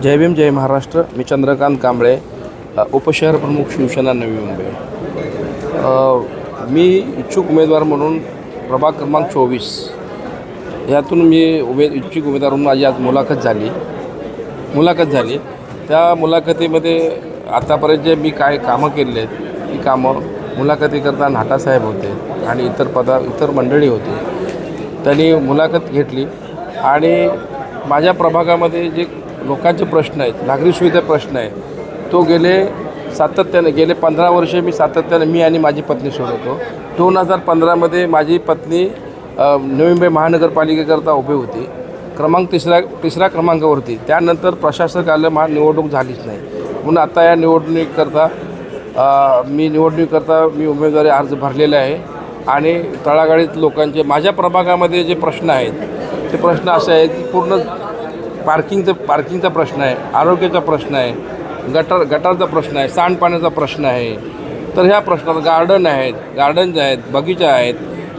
जय भीम जय महाराष्ट्र. मी चंद्रकांत कांबळे, उपशहर प्रमुख शिवसेना नवी मुंबई. मी इच्छुक उमेदवार म्हणून प्रभाग क्रमांक 24 यातून मी इच्छुक उमेदवार म्हणून माझी आज मुलाखत झाली. त्या मुलाखतीमध्ये आतापर्यंत जे मी काय कामं केलेली आहेत ती कामं मुलाखतीकरता नाटासाहेब होते आणि इतर मंडळी होती. त्यांनी मुलाखत घेतली आणि माझ्या प्रभागामध्ये जे लोकांचे प्रश्न आहेत, नागरी सुविधा प्रश्न आहे, तो गेले 15 वर्षे मी आणि माझी पत्नी सोडवतो. 2015मध्ये माझी पत्नी नवी मुंबई महानगरपालिकेकरता उभी होती, तिसऱ्या क्रमांकावरती. त्यानंतर प्रशासक आलं, निवडणूक झालीच नाही. म्हणून आता या निवडणुकीकरता मी उमेदवारी अर्ज भरलेला आहे आणि तळागाळीत लोकांचे माझ्या प्रभागामध्ये जे प्रश्न आहेत ते प्रश्न असे आहेत की पूर्ण पार्किंगचा प्रश्न आहे, आरोग्याचा प्रश्न आहे, गटारचा प्रश्न आहे, सांडपाण्याचा प्रश्न आहे. तर ह्या प्रश्नात गार्डन्स आहेत, बगीचा आहेत.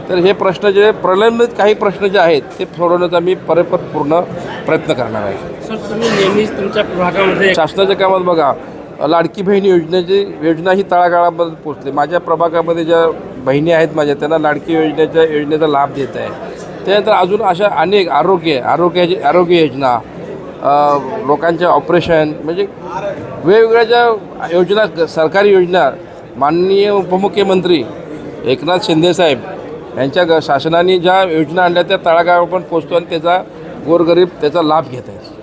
तर हे प्रश्न जे प्रलंबित काही प्रश्न जे आहेत ते सोडवण्याचा मी पूर्ण प्रयत्न करणार आहे. सर, तुम्ही नेहमीच तुमच्या प्रभागामध्ये शासनाच्या कामात बघा, लाडकी बहीण योजना ही तळागाळामध्ये पोचली. माझ्या प्रभागामध्ये ज्या बहिणी आहेत माझ्या, त्यांना लाडकी योजनेचा लाभ देत आहे. त्यानंतर अजून अशा अनेक आरोग्य योजना, लोकांचे ऑपरेशन, म्हणजे वेगवेगळ्या ज्या योजना, सरकारी योजना माननीय उपमुख्यमंत्री एकनाथ शिंदेसाहेब यांच्या शासनाने ज्या योजना आणल्या त्या तळागाळावर पण पोचतो आणि त्याचा गोरगरीब त्याचा लाभ घेत आहेत.